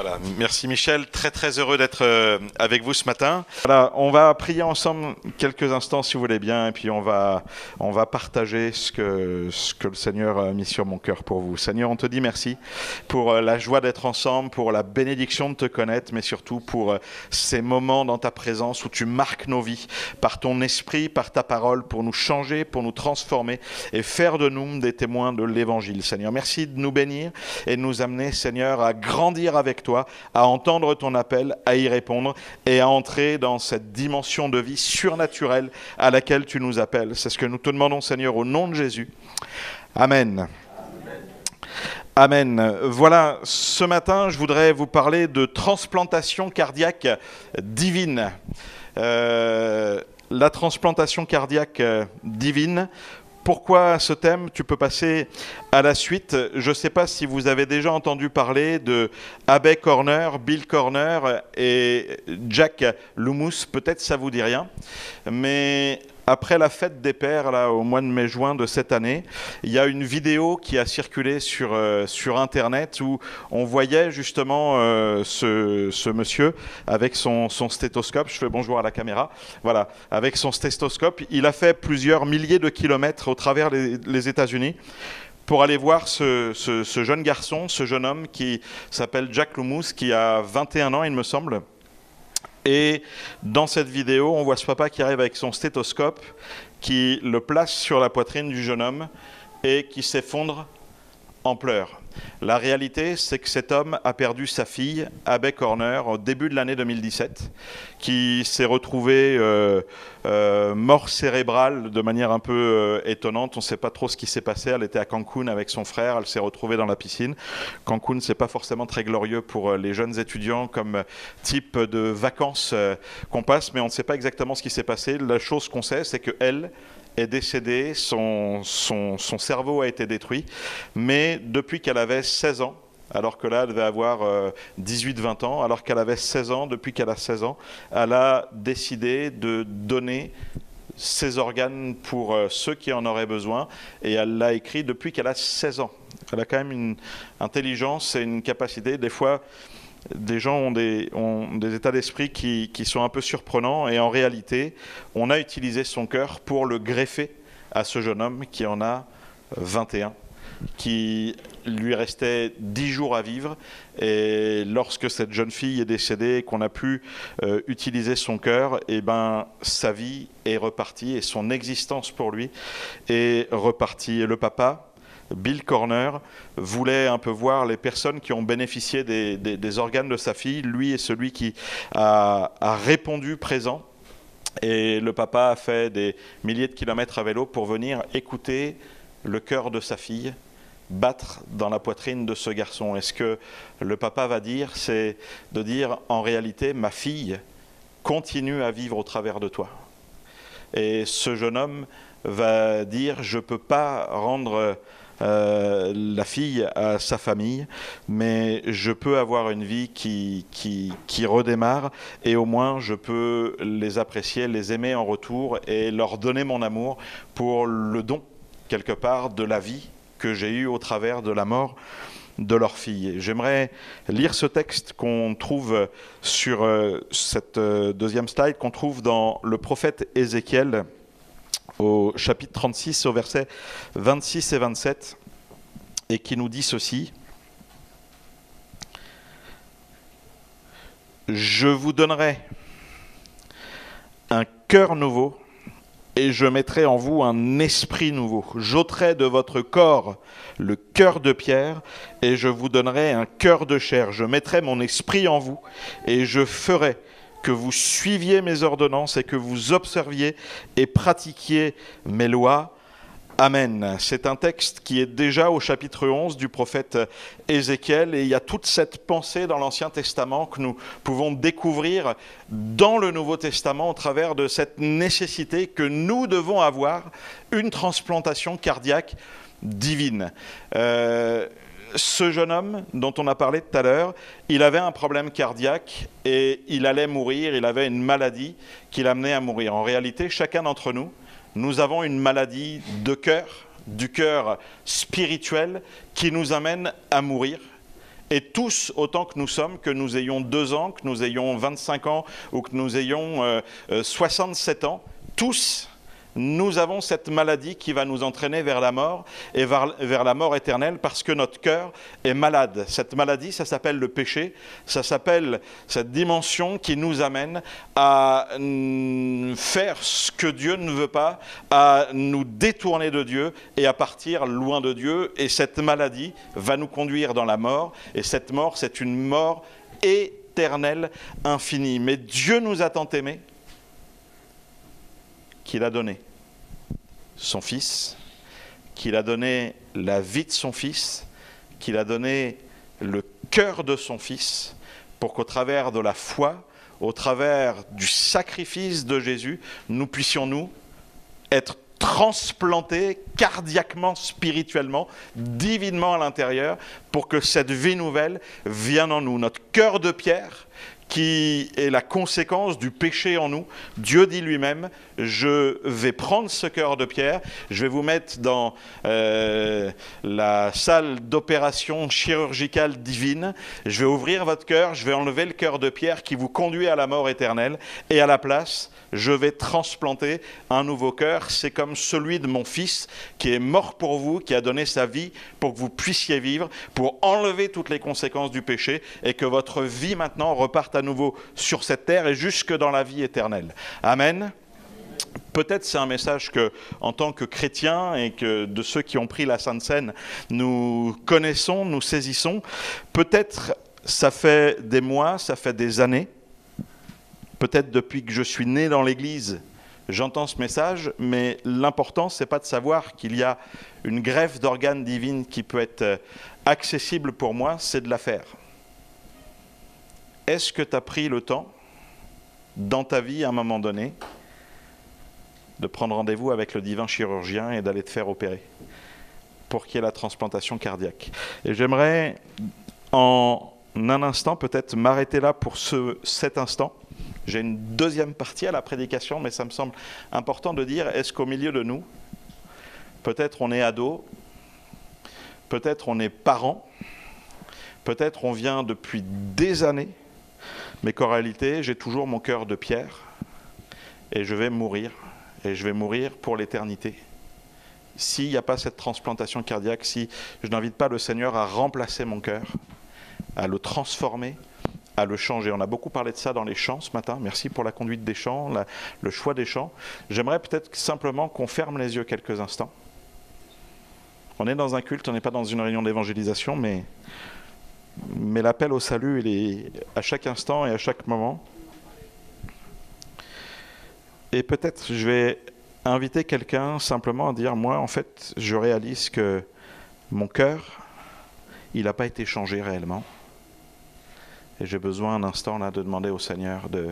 Voilà, merci Michel, très heureux d'être avec vous ce matin. Voilà, on va prier ensemble quelques instants si vous voulez bien, et puis on va partager ce que le Seigneur a mis sur mon cœur pour vous. Seigneur, on te dit merci pour la joie d'être ensemble, pour la bénédiction de te connaître, mais surtout pour ces moments dans ta présence où tu marques nos vies par ton esprit, par ta parole, pour nous changer, pour nous transformer et faire de nous des témoins de l'Évangile. Seigneur, merci de nous bénir et de nous amener, Seigneur, à grandir avec toi, à entendre ton appel, à y répondre et à entrer dans cette dimension de vie surnaturelle à laquelle tu nous appelles. C'est ce que nous te demandons, Seigneur, au nom de Jésus. Amen. Amen. Voilà, ce matin, je voudrais vous parler de transplantation cardiaque divine. La transplantation cardiaque divine. Pourquoi ce thème? Tu peux passer à la suite. Je ne sais pas si vous avez déjà entendu parler de Abbey Corner, Bill Corner et Jack Lumous. Peut-être ça ne vous dit rien. Mais après la fête des pères, là, au mois de mai-juin de cette année, il y a une vidéo qui a circulé sur Internet où on voyait justement ce monsieur avec son stéthoscope. Je fais bonjour à la caméra. Voilà, avec son stéthoscope. Il a fait plusieurs milliers de kilomètres au travers les États-Unis pour aller voir ce jeune garçon, ce jeune homme qui s'appelle Jack Lumous, qui a 21 ans, il me semble. Et dans cette vidéo, on voit ce papa qui arrive avec son stéthoscope, qui le place sur la poitrine du jeune homme et qui s'effondre en pleurs. La réalité, c'est que cet homme a perdu sa fille, Abbey Corner, au début de l'année 2017, qui s'est retrouvée mort cérébrale de manière un peu étonnante. On ne sait pas trop ce qui s'est passé. Elle était à Cancun avec son frère, elle s'est retrouvée dans la piscine. Cancun, c'est pas forcément très glorieux pour les jeunes étudiants comme type de vacances qu'on passe, mais on ne sait pas exactement ce qui s'est passé. La chose qu'on sait, c'est qu'elle est décédée, son cerveau a été détruit, mais depuis qu'elle avait 16 ans, alors que là, elle devait avoir 18-20 ans, alors qu'elle avait 16 ans, depuis qu'elle a 16 ans, elle a décidé de donner ses organes pour ceux qui en auraient besoin, et elle l'a écrit depuis qu'elle a 16 ans. Elle a quand même une intelligence et une capacité, des fois, des gens ont des états d'esprit qui sont un peu surprenants, et en réalité, on a utilisé son cœur pour le greffer à ce jeune homme qui en a 21, qui lui restait 10 jours à vivre, et lorsque cette jeune fille est décédée et qu'on a pu utiliser son cœur, et ben sa vie est repartie et son existence pour lui est repartie. Et le papa, Bill Corner, voulait un peu voir les personnes qui ont bénéficié des organes de sa fille. Lui est celui qui a répondu présent. Et le papa a fait des milliers de kilomètres à vélo pour venir écouter le cœur de sa fille battre dans la poitrine de ce garçon. Et ce que le papa va dire, c'est de dire, en réalité, ma fille continue à vivre au travers de toi. Et ce jeune homme va dire, je ne peux pas rendre la fille à sa famille, mais je peux avoir une vie qui redémarre, et au moins je peux les apprécier, les aimer en retour et leur donner mon amour pour le don, quelque part, de la vie que j'ai eue au travers de la mort de leur fille. J'aimerais lire ce texte qu'on trouve sur cette deuxième slide, qu'on trouve dans le prophète Ézéchiel, au chapitre 36, au verset 26 et 27, et qui nous dit ceci. Je vous donnerai un cœur nouveau, et je mettrai en vous un esprit nouveau. J'ôterai de votre corps le cœur de pierre, et je vous donnerai un cœur de chair. Je mettrai mon esprit en vous, et je ferai que vous suiviez mes ordonnances et que vous observiez et pratiquiez mes lois. Amen. C'est un texte qui est déjà au chapitre 11 du prophète Ézéchiel, et il y a toute cette pensée dans l'Ancien Testament que nous pouvons découvrir dans le Nouveau Testament au travers de cette nécessité que nous devons avoir une transplantation cardiaque divine. Ce jeune homme dont on a parlé tout à l'heure, il avait un problème cardiaque et il allait mourir, il avait une maladie qui l'amenait à mourir. En réalité, chacun d'entre nous, nous avons une maladie de cœur, du cœur spirituel, qui nous amène à mourir Et tous, autant que nous sommes, que nous ayons 2 ans, que nous ayons 25 ans ou que nous ayons 67 ans, tous, nous avons cette maladie qui va nous entraîner vers la mort et vers la mort éternelle parce que notre cœur est malade. Cette maladie, ça s'appelle le péché, ça s'appelle cette dimension qui nous amène à faire ce que Dieu ne veut pas, à nous détourner de Dieu et à partir loin de Dieu. Et cette maladie va nous conduire dans la mort. Et cette mort, c'est une mort éternelle, infinie. Mais Dieu nous a tant aimés qu'il a donné son Fils, qu'il a donné la vie de son Fils, qu'il a donné le cœur de son Fils, pour qu'au travers de la foi, au travers du sacrifice de Jésus, nous puissions, nous, être transplantés cardiaquement, spirituellement, divinement à l'intérieur, pour que cette vie nouvelle vienne en nous. Notre cœur de pierre, qui est la conséquence du péché en nous. Dieu dit lui-même, je vais prendre ce cœur de pierre, je vais vous mettre dans la salle d'opération chirurgicale divine, je vais ouvrir votre cœur, je vais enlever le cœur de pierre qui vous conduit à la mort éternelle, et à la place, je vais transplanter un nouveau cœur. C'est comme celui de mon Fils qui est mort pour vous, qui a donné sa vie pour que vous puissiez vivre, pour enlever toutes les conséquences du péché et que votre vie maintenant reparte à nouveau sur cette terre et jusque dans la vie éternelle. Amen. Peut-être c'est un message que, en tant que chrétiens et que de ceux qui ont pris la Sainte Seine, nous connaissons, nous saisissons. Peut-être ça fait des mois, ça fait des années. Peut-être depuis que je suis né dans l'Église, j'entends ce message, mais l'important, ce n'est pas de savoir qu'il y a une greffe d'organes divine qui peut être accessible pour moi, c'est de la faire. Est-ce que tu as pris le temps, dans ta vie, à un moment donné, de prendre rendez-vous avec le divin chirurgien et d'aller te faire opérer pour qu'il y ait la transplantation cardiaque? Et j'aimerais, en un instant, peut-être m'arrêter là pour cet instant. J'ai une deuxième partie à la prédication, mais ça me semble important de dire, est-ce qu'au milieu de nous, peut-être on est ado, peut-être on est parent, peut-être on vient depuis des années, mais qu'en réalité, j'ai toujours mon cœur de pierre, et je vais mourir, et je vais mourir pour l'éternité. S'il n'y a pas cette transplantation cardiaque, si je n'invite pas le Seigneur à remplacer mon cœur, à le transformer, à le changer. On a beaucoup parlé de ça dans les chants ce matin. Merci pour la conduite des chants, le choix des chants. J'aimerais peut-être simplement qu'on ferme les yeux quelques instants. On est dans un culte, on n'est pas dans une réunion d'évangélisation, mais l'appel au salut, il est à chaque instant et à chaque moment. Et peut-être je vais inviter quelqu'un simplement à dire, moi en fait, je réalise que mon cœur, il n'a pas été changé réellement. Et j'ai besoin un instant là de demander au Seigneur de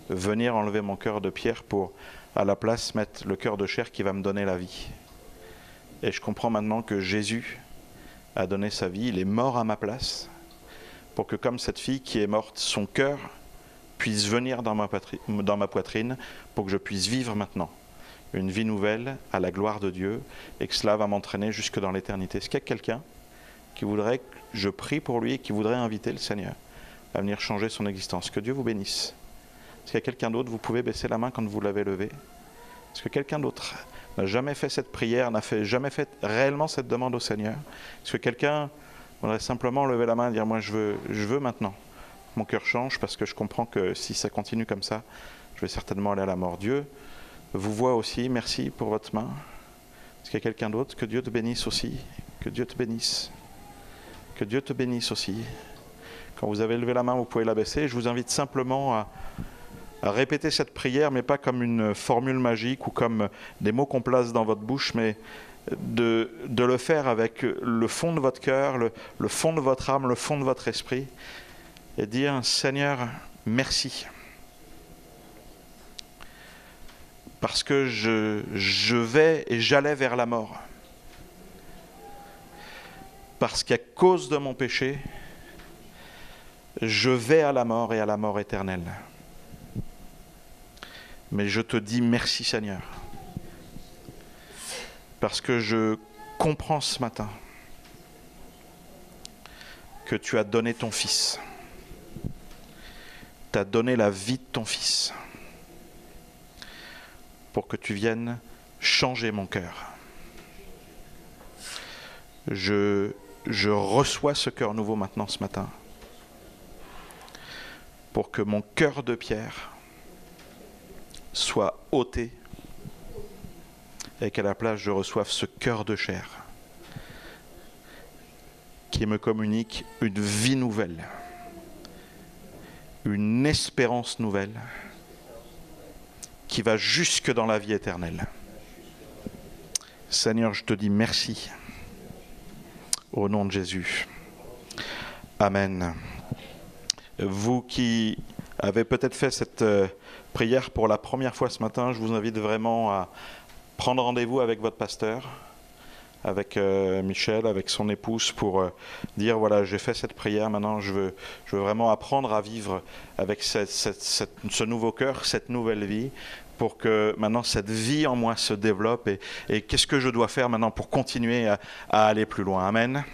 venir enlever mon cœur de pierre pour, à la place, mettre le cœur de chair qui va me donner la vie. Et je comprends maintenant que Jésus a donné sa vie, il est mort à ma place, pour que comme cette fille qui est morte, son cœur puisse venir dans ma poitrine, pour que je puisse vivre maintenant une vie nouvelle à la gloire de Dieu, et que cela va m'entraîner jusque dans l'éternité. Est-ce qu'il y a quelqu'un qui voudrait que je prie pour lui et qui voudrait inviter le Seigneur à venir changer son existence? Que Dieu vous bénisse. Est-ce qu'il y a quelqu'un d'autre? Vous pouvez baisser la main quand vous l'avez levée. Est-ce que quelqu'un d'autre n'a jamais fait cette prière, jamais fait réellement cette demande au Seigneur? Est-ce que quelqu'un voudrait simplement lever la main et dire, moi je veux maintenant que mon cœur change, parce que je comprends que si ça continue comme ça, je vais certainement aller à la mort. Dieu vous voit aussi, merci pour votre main. Est-ce qu'il y a quelqu'un d'autre? Que Dieu te bénisse aussi. Que Dieu te bénisse. Que Dieu te bénisse aussi. Quand vous avez levé la main, vous pouvez la baisser. Je vous invite simplement à répéter cette prière, mais pas comme une formule magique ou comme des mots qu'on place dans votre bouche, mais de le faire avec le fond de votre cœur, le fond de votre âme, le fond de votre esprit, et dire, Seigneur, merci. Parce que je vais et j'allais vers la mort. Parce qu'à cause de mon péché, je vais à la mort et à la mort éternelle. Mais je te dis merci Seigneur. Parce que je comprends ce matin que tu as donné ton Fils. Tu as donné la vie de ton Fils pour que tu viennes changer mon cœur. Je reçois ce cœur nouveau maintenant ce matin pour que mon cœur de pierre soit ôté et qu'à la place je reçoive ce cœur de chair qui me communique une vie nouvelle, une espérance nouvelle qui va jusque dans la vie éternelle. Seigneur, je te dis merci au nom de Jésus. Amen. Vous qui avez peut-être fait cette prière pour la première fois ce matin, je vous invite vraiment à prendre rendez-vous avec votre pasteur, avec Michel, avec son épouse, pour dire voilà, j'ai fait cette prière, maintenant je veux vraiment apprendre à vivre avec ce nouveau cœur, cette nouvelle vie, pour que maintenant cette vie en moi se développe et qu'est-ce que je dois faire maintenant pour continuer à aller plus loin. Amen.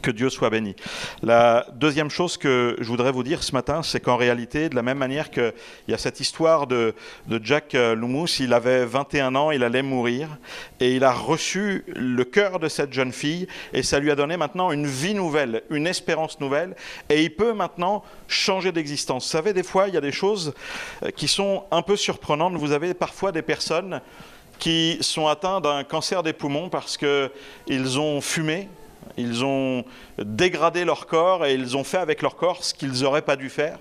Que Dieu soit béni. La deuxième chose que je voudrais vous dire ce matin, c'est qu'en réalité, de la même manière qu'il y a cette histoire de Jack Lumous, il avait 21 ans, il allait mourir, et il a reçu le cœur de cette jeune fille, et ça lui a donné maintenant une vie nouvelle, une espérance nouvelle, et il peut maintenant changer d'existence. Vous savez, des fois, il y a des choses qui sont un peu surprenantes. Vous avez parfois des personnes qui sont atteintes d'un cancer des poumons parce qu'ils ont fumé, ils ont dégradé leur corps et ils ont fait avec leur corps ce qu'ils n'auraient pas dû faire.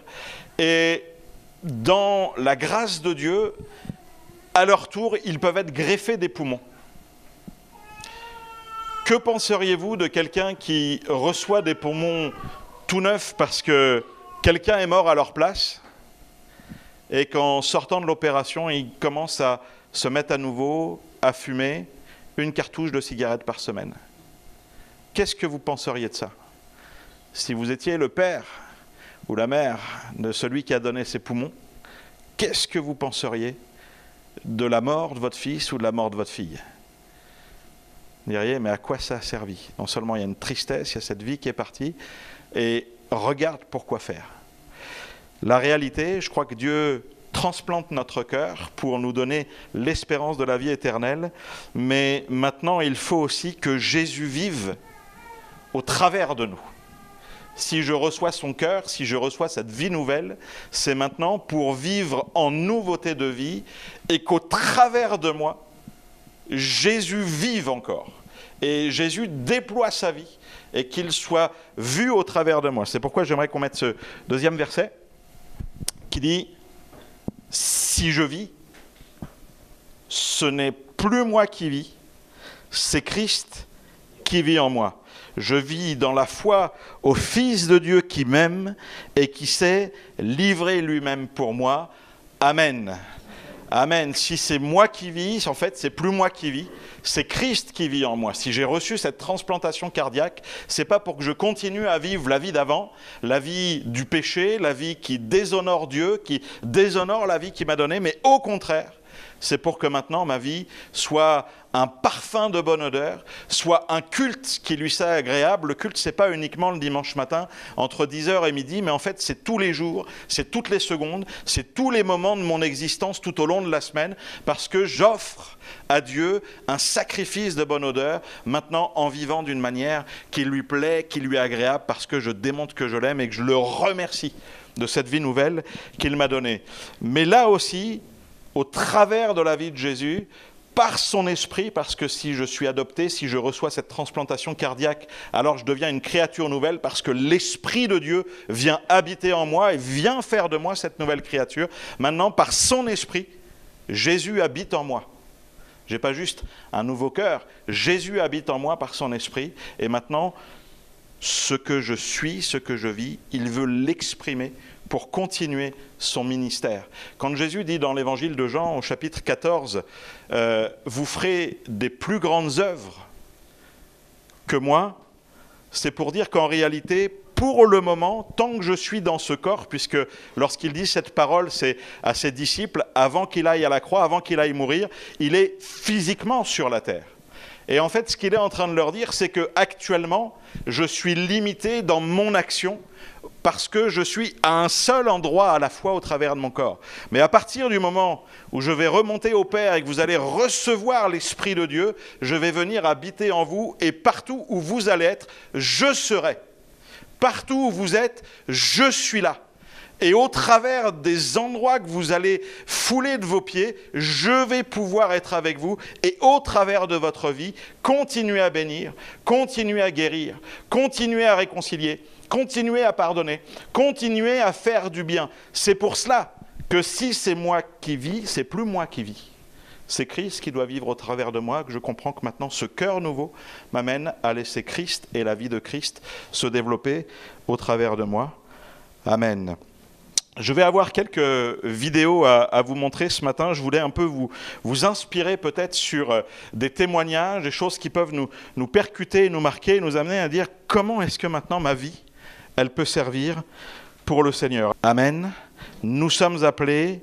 Et dans la grâce de Dieu, à leur tour, ils peuvent être greffés des poumons. Que penseriez-vous de quelqu'un qui reçoit des poumons tout neufs parce que quelqu'un est mort à leur place et qu'en sortant de l'opération, ils commencent à se mettre à nouveau à fumer une cartouche de cigarette par semaine? Qu'est-ce que vous penseriez de ça? Si vous étiez le père ou la mère de celui qui a donné ses poumons, qu'est-ce que vous penseriez de la mort de votre fils ou de la mort de votre fille? Vous diriez, mais à quoi ça a servi? Non seulement il y a une tristesse, il y a cette vie qui est partie, et regarde pourquoi faire. La réalité, je crois que Dieu transplante notre cœur pour nous donner l'espérance de la vie éternelle, mais maintenant il faut aussi que Jésus vive au travers de nous. Si je reçois son cœur, si je reçois cette vie nouvelle, c'est maintenant pour vivre en nouveauté de vie et qu'au travers de moi, Jésus vive encore. Et Jésus déploie sa vie et qu'il soit vu au travers de moi. C'est pourquoi j'aimerais qu'on mette ce deuxième verset qui dit « Si je vis, ce n'est plus moi qui vis, c'est Christ qui vit en moi. Je vis dans la foi au Fils de Dieu qui m'aime et qui s'est livré lui-même pour moi. Amen. » Amen. Si c'est moi qui vis, en fait, c'est plus moi qui vis, c'est Christ qui vit en moi. Si j'ai reçu cette transplantation cardiaque, c'est pas pour que je continue à vivre la vie d'avant, la vie du péché, la vie qui déshonore Dieu, qui déshonore la vie qu'il m'a donnée, mais au contraire, c'est pour que maintenant ma vie soit un parfum de bonne odeur, soit un culte qui lui soit agréable. Le culte, ce n'est pas uniquement le dimanche matin entre 10h et midi, mais en fait, c'est tous les jours, c'est toutes les secondes, c'est tous les moments de mon existence tout au long de la semaine, parce que j'offre à Dieu un sacrifice de bonne odeur, maintenant en vivant d'une manière qui lui plaît, qui lui est agréable, parce que je démontre que je l'aime et que je le remercie de cette vie nouvelle qu'il m'a donnée. Mais là aussi, au travers de la vie de Jésus, par son esprit, parce que si je suis adopté, si je reçois cette transplantation cardiaque, alors je deviens une créature nouvelle parce que l'Esprit de Dieu vient habiter en moi et vient faire de moi cette nouvelle créature. Maintenant, par son esprit, Jésus habite en moi. Je n'ai pas juste un nouveau cœur, Jésus habite en moi par son esprit et maintenant, ce que je suis, ce que je vis, il veut l'exprimer pour continuer son ministère. Quand Jésus dit dans l'évangile de Jean, au chapitre 14, « Vous ferez des plus grandes œuvres que moi », c'est pour dire qu'en réalité, pour le moment, tant que je suis dans ce corps, puisque lorsqu'il dit cette parole, c'est à ses disciples, avant qu'il aille à la croix, avant qu'il aille mourir, il est physiquement sur la terre. Et en fait, ce qu'il est en train de leur dire, c'est que actuellement, je suis limité dans mon action parce que je suis à un seul endroit à la fois au travers de mon corps. Mais à partir du moment où je vais remonter au Père et que vous allez recevoir l'Esprit de Dieu, je vais venir habiter en vous et partout où vous allez être, je serai. Partout où vous êtes, je suis là. Et au travers des endroits que vous allez fouler de vos pieds, je vais pouvoir être avec vous. Et au travers de votre vie, continuez à bénir, continuez à guérir, continuez à réconcilier, continuez à pardonner, continuez à faire du bien. C'est pour cela que si c'est moi qui vis, c'est plus moi qui vis. C'est Christ qui doit vivre au travers de moi, que je comprends que maintenant ce cœur nouveau m'amène à laisser Christ et la vie de Christ se développer au travers de moi. Amen. Je vais avoir quelques vidéos à vous montrer ce matin. Je voulais un peu vous inspirer peut-être sur des témoignages, des choses qui peuvent nous percuter, nous marquer, nous amener à dire comment est-ce que maintenant ma vie, elle peut servir pour le Seigneur. Amen. Nous sommes appelés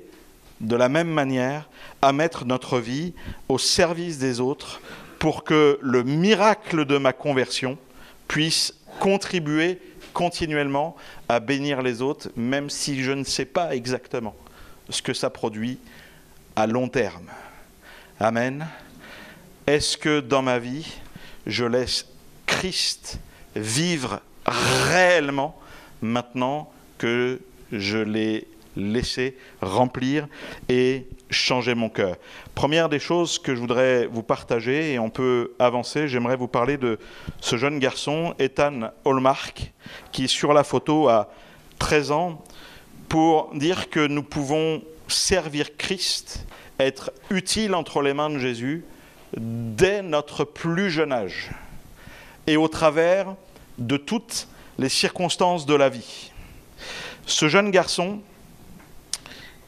de la même manière à mettre notre vie au service des autres pour que le miracle de ma conversion puisse contribuer continuellement à bénir les autres, même si je ne sais pas exactement ce que ça produit à long terme. Amen. Est-ce que dans ma vie, je laisse Christ vivre réellement maintenant que je l'ai laissé remplir et changer mon cœur? Première des choses que je voudrais vous partager, et on peut avancer, j'aimerais vous parler de ce jeune garçon, Ethan Hallmark, qui sur la photo a 13 ans, pour dire que nous pouvons servir Christ, être utile entre les mains de Jésus, dès notre plus jeune âge, et au travers de toutes les circonstances de la vie. Ce jeune garçon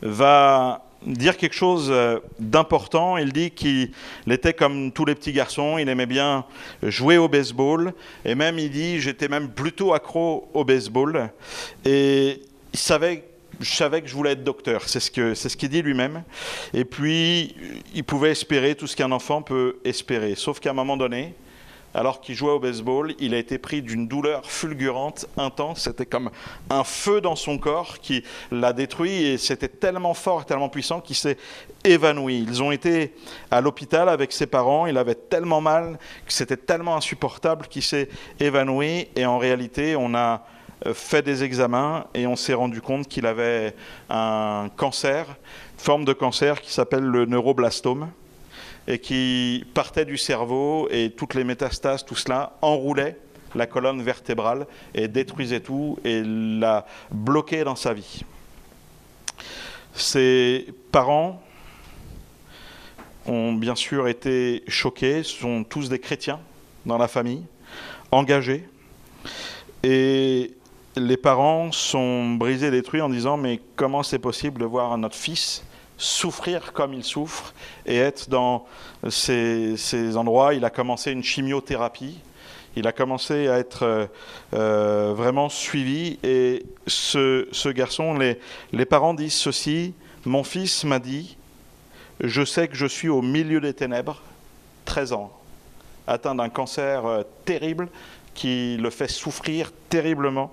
va dire quelque chose d'important. Il dit qu'il était comme tous les petits garçons, il aimait bien jouer au baseball, et même il dit j'étais même plutôt accro au baseball, et je savais que je voulais être docteur, c'est ce qu'il dit lui-même, et puis il pouvait espérer tout ce qu'un enfant peut espérer, sauf qu'à un moment donné, alors qu'il jouait au baseball, il a été pris d'une douleur fulgurante, intense. C'était comme un feu dans son corps qui l'a détruit, et c'était tellement fort, tellement puissant qu'il s'est évanoui. Ils ont été à l'hôpital avec ses parents, il avait tellement mal, que c'était tellement insupportable qu'il s'est évanoui, et en réalité, on a fait des examens et on s'est rendu compte qu'il avait un cancer, une forme de cancer qui s'appelle le neuroblastome, et qui partait du cerveau, et toutes les métastases, tout cela enroulait la colonne vertébrale et détruisait tout et l'a bloqué dans sa vie. Ses parents ont bien sûr été choqués, sont tous des chrétiens dans la famille, engagés, et les parents sont brisés, détruits en disant mais comment c'est possible de voir notre fils souffrir comme il souffre et être dans ces endroits. Il a commencé une chimiothérapie, il a commencé à être vraiment suivi, et ce garçon, les parents disent ceci: mon fils m'a dit, je sais que je suis au milieu des ténèbres, 13 ans, atteint d'un cancer terrible qui le fait souffrir terriblement.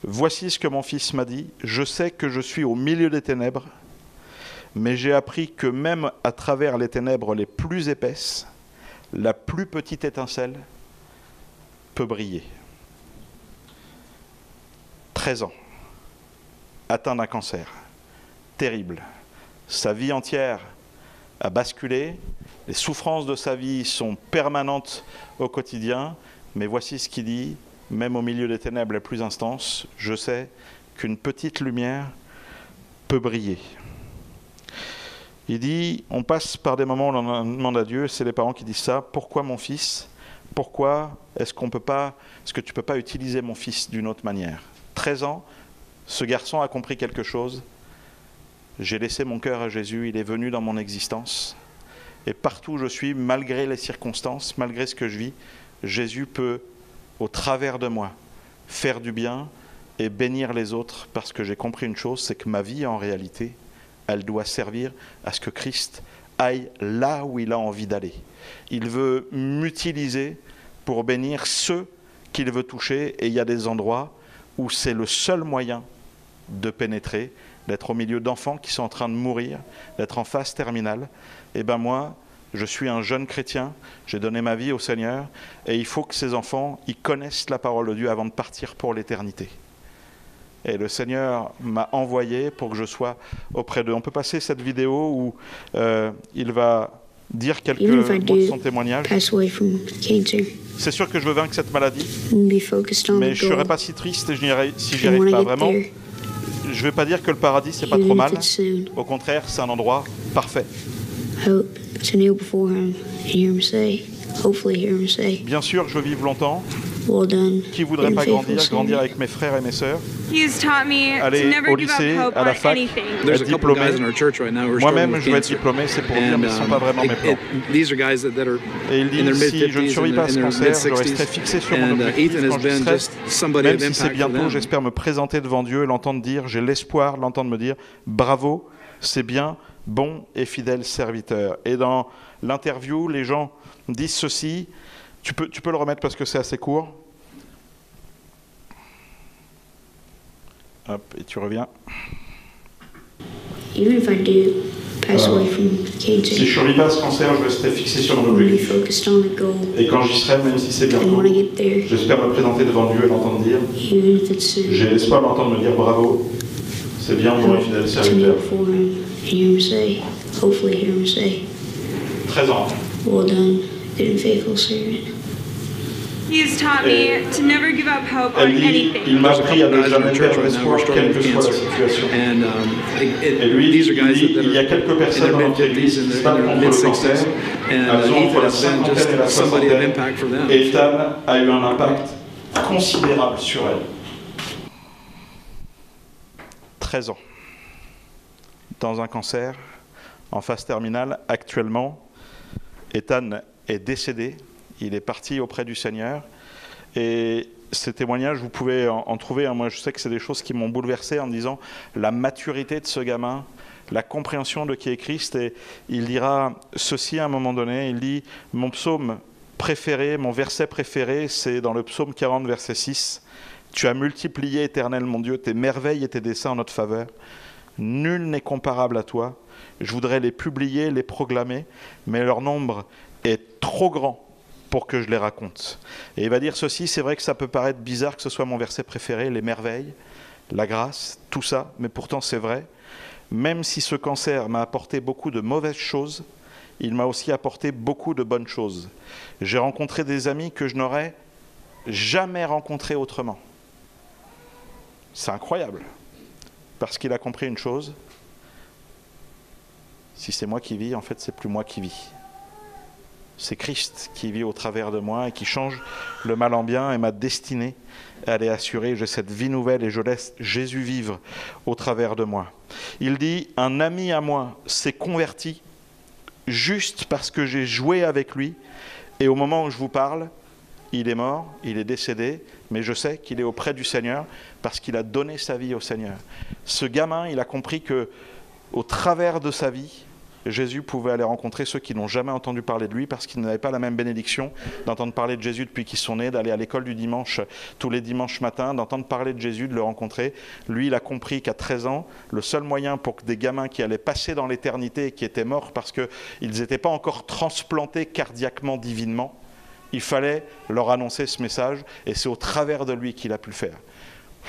Voici ce que mon fils m'a dit, je sais que je suis au milieu des ténèbres, mais j'ai appris que même à travers les ténèbres les plus épaisses, la plus petite étincelle peut briller. 13 ans, atteint d'un cancer terrible. Sa vie entière a basculé, les souffrances de sa vie sont permanentes au quotidien, mais voici ce qu'il dit: même au milieu des ténèbres les plus intenses, je sais qu'une petite lumière peut briller. Il dit, on passe par des moments où on demande à Dieu, c'est les parents qui disent ça: pourquoi mon fils? Pourquoi est-ce que tu ne peux pas utiliser mon fils d'une autre manière? 13 ans, ce garçon a compris quelque chose. J'ai laissé mon cœur à Jésus, il est venu dans mon existence. Et partout où je suis, malgré les circonstances, malgré ce que je vis, Jésus peut, au travers de moi, faire du bien et bénir les autres, parce que j'ai compris une chose, c'est que ma vie, en réalité, elle doit servir à ce que Christ aille là où il a envie d'aller. Il veut m'utiliser pour bénir ceux qu'il veut toucher, et il y a des endroits où c'est le seul moyen de pénétrer, d'être au milieu d'enfants qui sont en train de mourir, d'être en phase terminale. Et ben moi, je suis un jeune chrétien, j'ai donné ma vie au Seigneur, et il faut que ces enfants, ils connaissent la parole de Dieu avant de partir pour l'éternité. Et le Seigneur m'a envoyé pour que je sois auprès d'eux. On peut passer cette vidéo où il va dire quelques mots de son témoignage. C'est sûr que je veux vaincre cette maladie, mais je ne serais pas si triste si j'y arrive pas vraiment. Je ne vais pas dire que le paradis, c'est pas trop mal. Au contraire, c'est un endroit parfait. Bien sûr, je veux vivre longtemps. Qui voudrait pas grandir avec mes frères et mes sœurs, aller au lycée, à la fac, être diplômé. Moi-même, je vais être diplômé, c'est pour dire, mais ce ne sont pas vraiment mes plans. Et il dit, si je ne survis pas à ce cancer, je resterai fixé sur mon objectif quand je serai, même si c'est bientôt, j'espère me présenter devant Dieu et l'entendre dire, j'ai l'espoir de l'entendre me dire, bravo, c'est bien, bon et fidèle serviteur. Et dans l'interview, les gens disent ceci. Tu peux le remettre parce que c'est assez court. Hop, et tu reviens. Si je ne survis pas à ce cancer, je resterai fixé sur mon objectif. Et quand j'y serai, même si c'est bientôt, j'espère me présenter devant Dieu et l'entendre dire, j'ai l'espoir de l'entendre me dire bravo, c'est bien, bon et fidèle serviteur. 13 ans. Il m'a appris à ne jamais perdre espoir, quelle que soit la situation. Et lui, il y a quelques personnes dans notre église qui se battent contre le cancer. Elles ont entre la cinquantaine et la soixantaine. Et Ethan a eu un impact considérable sur elle. 13 ans. Dans un cancer, en phase terminale, actuellement, Ethan est décédé. Il est parti auprès du Seigneur. Et ces témoignages, vous pouvez en trouver. Moi, je sais que c'est des choses qui m'ont bouleversé en me disant la maturité de ce gamin, la compréhension de qui est Christ. Et il dira ceci à un moment donné. Il dit, mon psaume préféré, mon verset préféré, c'est dans le psaume 40, verset 6. Tu as multiplié, Éternel, mon Dieu, tes merveilles et tes desseins en notre faveur. Nul n'est comparable à toi. Je voudrais les publier, les proclamer, mais leur nombre est trop grand pour que je les raconte. Et il va dire ceci, c'est vrai que ça peut paraître bizarre que ce soit mon verset préféré, les merveilles, la grâce, tout ça, mais pourtant c'est vrai. Même si ce cancer m'a apporté beaucoup de mauvaises choses, il m'a aussi apporté beaucoup de bonnes choses. J'ai rencontré des amis que je n'aurais jamais rencontrés autrement. C'est incroyable, parce qu'il a compris une chose, si c'est moi qui vis, en fait c'est plus moi qui vis. C'est Christ qui vit au travers de moi et qui change le mal en bien, et ma destinée, elle est assurée. J'ai cette vie nouvelle et je laisse Jésus vivre au travers de moi. Il dit, un ami à moi s'est converti juste parce que j'ai joué avec lui, et au moment où je vous parle, il est mort, il est décédé, mais je sais qu'il est auprès du Seigneur parce qu'il a donné sa vie au Seigneur. Ce gamin, il a compris que au travers de sa vie, Jésus pouvait aller rencontrer ceux qui n'ont jamais entendu parler de lui parce qu'ils n'avaient pas la même bénédiction d'entendre parler de Jésus depuis qu'ils sont nés, d'aller à l'école du dimanche tous les dimanches matins, d'entendre parler de Jésus, de le rencontrer. Lui, il a compris qu'à 13 ans, le seul moyen pour que des gamins qui allaient passer dans l'éternité et qui étaient morts parce qu'ils n'étaient pas encore transplantés cardiaquement, divinement, il fallait leur annoncer ce message, et c'est au travers de lui qu'il a pu le faire.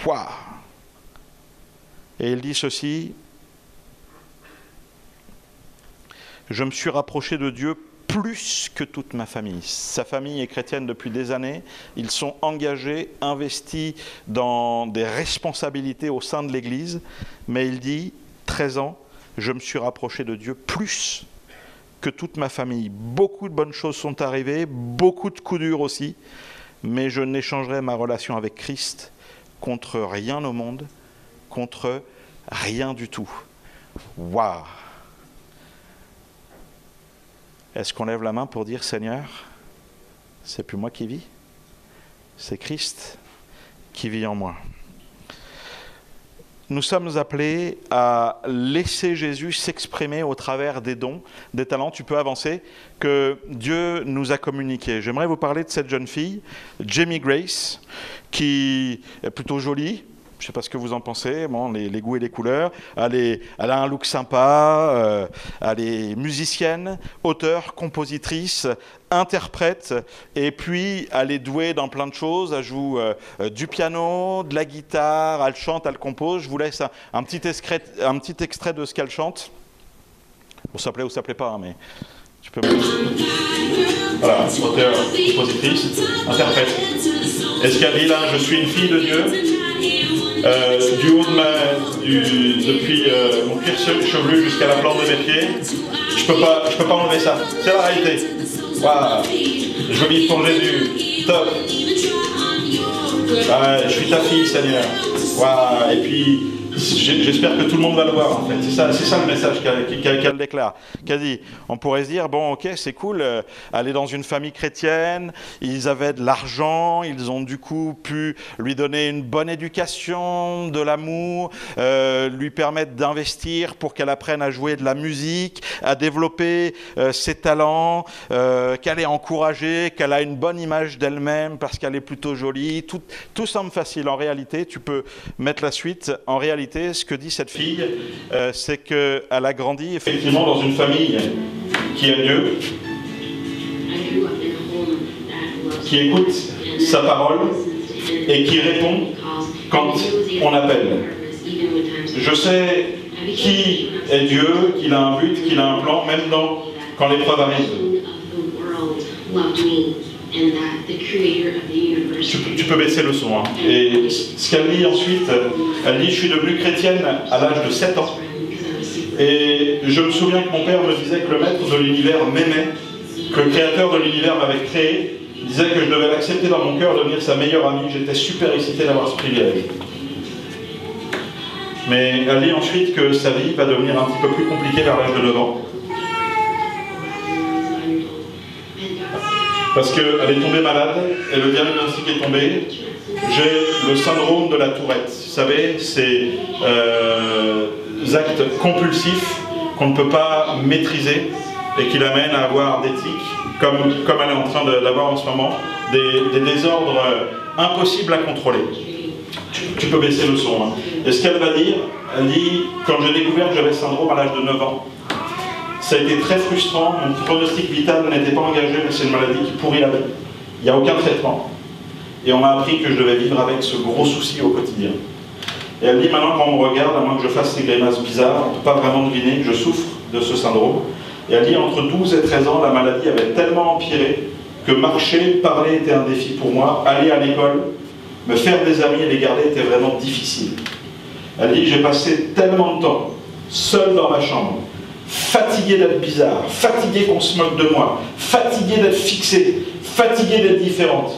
Waouh! Et il dit ceci, je me suis rapproché de Dieu plus que toute ma famille. Sa famille est chrétienne depuis des années. Ils sont engagés, investis dans des responsabilités au sein de l'Église. Mais il dit, 13 ans, je me suis rapproché de Dieu plus que toute ma famille. Beaucoup de bonnes choses sont arrivées, beaucoup de coups durs aussi. Mais je n'échangerai ma relation avec Christ contre rien au monde, contre rien du tout. Waouh! Est-ce qu'on lève la main pour dire, Seigneur, c'est plus moi qui vis, c'est Christ qui vit en moi. nous sommes appelés à laisser Jésus s'exprimer au travers des dons, des talents, tu peux avancer, que Dieu nous a communiqués. J'aimerais vous parler de cette jeune fille, Jamie Grace, qui est plutôt jolie. Je ne sais pas ce que vous en pensez, bon, les goûts et les couleurs. Elle a un look sympa, elle est musicienne, auteure, compositrice, interprète, et puis elle est douée dans plein de choses. Elle joue du piano, de la guitare, elle chante, elle compose. Je vous laisse un petit extrait de ce qu'elle chante. Bon, ça plaît ou ça plaît pas, hein, mais tu peux mettre... Voilà, auteure, compositrice, interprète. Est-ce qu'elle dit là, je suis une fille de Dieu? Du haut de depuis mon cuir chevelu jusqu'à la plante de mes pieds, je peux pas enlever ça. C'est la réalité. Waouh, je veux vivre pour Jésus. Top. Je suis ta fille, Seigneur. Waouh. Et puis j'espère que tout le monde va le voir, en fait. C'est ça le message qu'elle déclare. Qu'elle dit, on pourrait se dire, bon, ok, c'est cool, elle est dans une famille chrétienne, ils avaient de l'argent, ils ont du coup pu lui donner une bonne éducation, de l'amour, lui permettre d'investir pour qu'elle apprenne à jouer de la musique, à développer ses talents, qu'elle est encouragée, qu'elle a une bonne image d'elle-même parce qu'elle est plutôt jolie. Tout semble facile. En réalité, tu peux mettre la suite. En réalité, ce que dit cette fille, c'est qu'elle a grandi effectivement dans une famille qui aime Dieu, qui écoute sa parole et qui répond quand on appelle. Je sais qui est Dieu, qu'il a un but, qu'il a un plan, même quand l'épreuve arrive. Tu peux baisser le son. Hein. Et ce qu'elle dit ensuite, elle dit, je suis devenue chrétienne à l'âge de 7 ans. Et je me souviens que mon père me disait que le maître de l'univers m'aimait, que le créateur de l'univers m'avait créé, disait que je devais l'accepter dans mon cœur, devenir sa meilleure amie. J'étais super excité d'avoir ce privilège. Mais elle dit ensuite que sa vie va devenir un petit peu plus compliquée vers l'âge de 9 ans. Parce qu'elle est tombée malade, et le diagnostic est tombé. J'ai le syndrome de la Tourette. Vous savez, ces actes compulsifs qu'on ne peut pas maîtriser et qui l'amènent à avoir des tics, comme elle est en train d'avoir en ce moment, des désordres impossibles à contrôler. Tu peux baisser le son. Hein. Et ce qu'elle va dire, elle dit, quand j'ai découvert que j'avais ce syndrome à l'âge de 9 ans, ça a été très frustrant, mon pronostic vital n'était pas engagé, mais c'est une maladie qui pourrit la vie. Il n'y a aucun traitement. Et on m'a appris que je devais vivre avec ce gros souci au quotidien. Et elle dit, maintenant quand on me regarde, à moins que je fasse ces grimaces bizarres, on ne peut pas vraiment deviner que je souffre de ce syndrome. Et elle dit, entre 12 et 13 ans, la maladie avait tellement empiré que marcher, parler était un défi pour moi, aller à l'école, me faire des amis et les garder était vraiment difficile. Elle dit, j'ai passé tellement de temps seul dans ma chambre, fatigué d'être bizarre, fatigué qu'on se moque de moi, fatigué d'être fixé, fatigué d'être différente.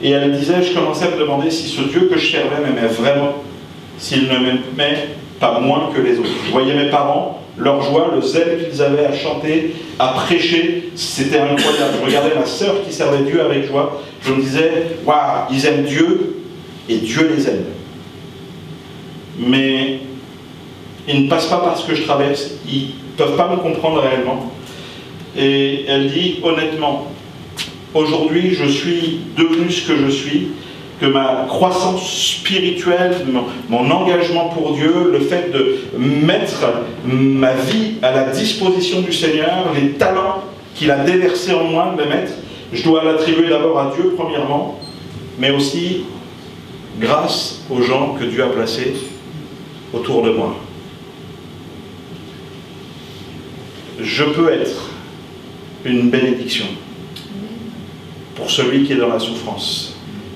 Et elle disait, je commençais à me demander si ce Dieu que je servais m'aimait vraiment, s'il ne m'aimait pas moins que les autres. Je voyais mes parents, leur joie, le zèle qu'ils avaient à chanter, à prêcher, c'était incroyable. Je regardais ma sœur qui servait Dieu avec joie, je me disais, waouh, ils aiment Dieu et Dieu les aime. Mais ils ne passent pas par ce que je traverse, ils ne peuvent pas me comprendre réellement. Et elle dit, honnêtement, aujourd'hui je suis devenu ce que je suis, que ma croissance spirituelle, mon engagement pour Dieu, le fait de mettre ma vie à la disposition du Seigneur, les talents qu'il a déversés en moi, de les mettre, je dois l'attribuer d'abord à Dieu premièrement, mais aussi grâce aux gens que Dieu a placés autour de moi. Je peux être une bénédiction pour celui qui est dans la souffrance.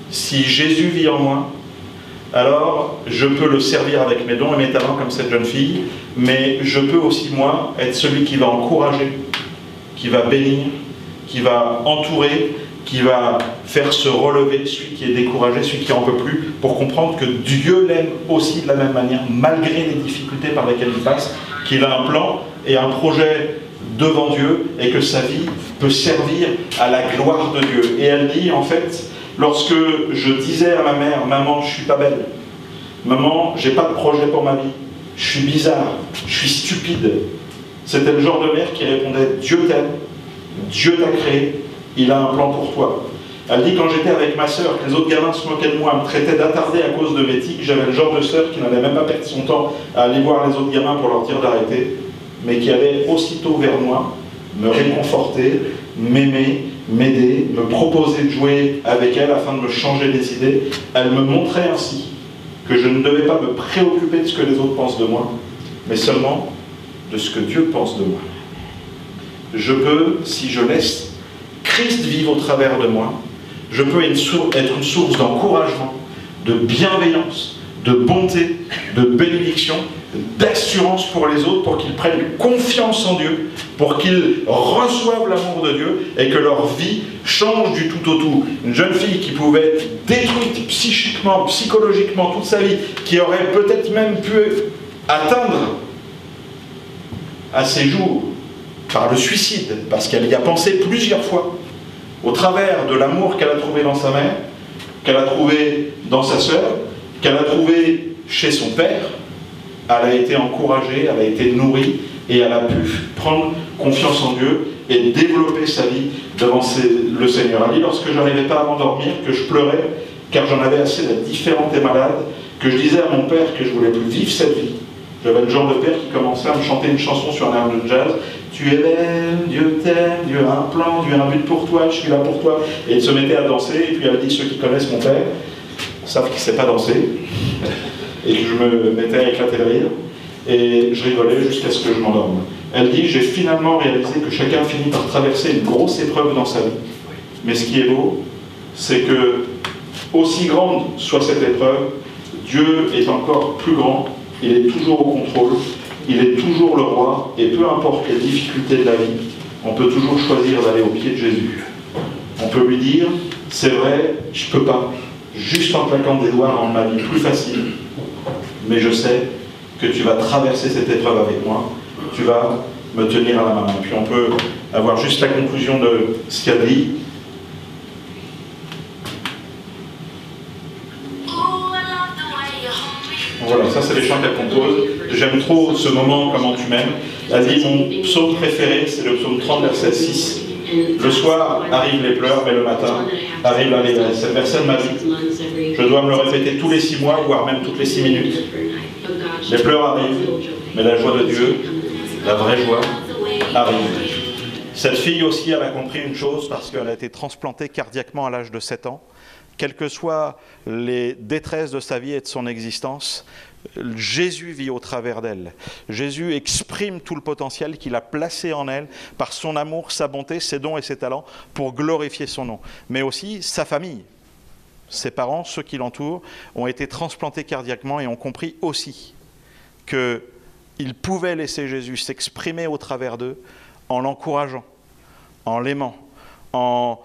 Si Jésus vit en moi, alors je peux le servir avec mes dons et mes talents comme cette jeune fille, mais je peux aussi, moi, être celui qui va encourager, qui va bénir, qui va entourer, qui va faire se relever celui qui est découragé, celui qui n'en peut plus, pour comprendre que Dieu l'aime aussi de la même manière, malgré les difficultés par lesquelles il passe, qu'il a un plan et un projet devant Dieu, et que sa vie peut servir à la gloire de Dieu. Et elle dit, en fait, lorsque je disais à ma mère, « Maman, je ne suis pas belle. Maman, j'ai pas de projet pour ma vie. Je suis bizarre, je suis stupide. C'était le genre de mère qui répondait « Dieu t'aime, Dieu t'a créé, il a un plan pour toi ». Elle dit, quand j'étais avec ma sœur, que les autres gamins se moquaient de moi, me traitaient d'attardé à cause de mes tics, j'avais le genre de sœur qui n'allait même pas perdre son temps à aller voir les autres gamins pour leur dire d'arrêter, mais qui allait aussitôt vers moi, me réconforter, m'aimer, m'aider, me proposer de jouer avec elle afin de me changer les idées. Elle me montrait ainsi que je ne devais pas me préoccuper de ce que les autres pensent de moi, mais seulement de ce que Dieu pense de moi. Je peux, si je laisse Christ vivre au travers de moi, je peux être une source d'encouragement, de bienveillance, de bonté, de bénédiction, d'assurance pour les autres, pour qu'ils prennent confiance en Dieu, pour qu'ils reçoivent l'amour de Dieu et que leur vie change du tout au tout. Une jeune fille qui pouvait être détruite psychiquement, psychologiquement toute sa vie, qui aurait peut-être même pu atteindre à ses jours par le suicide, parce qu'elle y a pensé plusieurs fois, au travers de l'amour qu'elle a trouvé dans sa mère, qu'elle a trouvé dans sa sœur, qu'elle a trouvé chez son père, elle a été encouragée, elle a été nourrie, et elle a pu prendre confiance en Dieu et développer sa vie devant le Seigneur. Elle dit, lorsque je n'arrivais pas à m'endormir, que je pleurais, car j'en avais assez d'être différente et malade, que je disais à mon père que je ne voulais plus vivre cette vie. J'avais le genre de père qui commençait à me chanter une chanson sur un air de jazz. Tu es belle, Dieu t'aime, Dieu a un plan, Dieu a un but pour toi, je suis là pour toi. Et il se mettait à danser, et puis elle dit, ceux qui connaissent mon père savent qu'il ne sait pas danser. Et que je me mettais à éclater de rire. Et je rigolais jusqu'à ce que je m'endorme. Elle dit, j'ai finalement réalisé que chacun finit par traverser une grosse épreuve dans sa vie. Mais ce qui est beau, c'est que, aussi grande soit cette épreuve, Dieu est encore plus grand, il est toujours au contrôle, il est toujours le roi, et peu importe les difficultés de la vie, on peut toujours choisir d'aller au pied de Jésus. On peut lui dire, c'est vrai, je ne peux pas, juste en claquant des doigts rendre ma vie plus facile, mais je sais que tu vas traverser cette épreuve avec moi, tu vas me tenir à la main. Et puis on peut avoir juste la conclusion de ce qu'elle dit. Voilà, ça c'est les chants qu'elle compose. J'aime trop ce moment, comment tu m'aimes. Elle dit, mon psaume préféré, c'est le psaume 30, verset 6. Le soir arrivent les pleurs, mais le matin arrive la détresse. Cette personne m'a dit, je dois me le répéter tous les 6 mois, voire même toutes les 6 minutes. Les pleurs arrivent, mais la joie de Dieu, la vraie joie, arrive. Cette fille aussi, elle a compris une chose, parce qu'elle a été transplantée cardiaquement à l'âge de 7 ans. Quelles que soient les détresses de sa vie et de son existence, Jésus vit au travers d'elle. Jésus exprime tout le potentiel qu'il a placé en elle par son amour, sa bonté, ses dons et ses talents pour glorifier son nom. Mais aussi sa famille. Ses parents, ceux qui l'entourent, ont été transplantés cardiaquement et ont compris aussi qu'ils pouvaient laisser Jésus s'exprimer au travers d'eux en l'encourageant, en l'aimant, en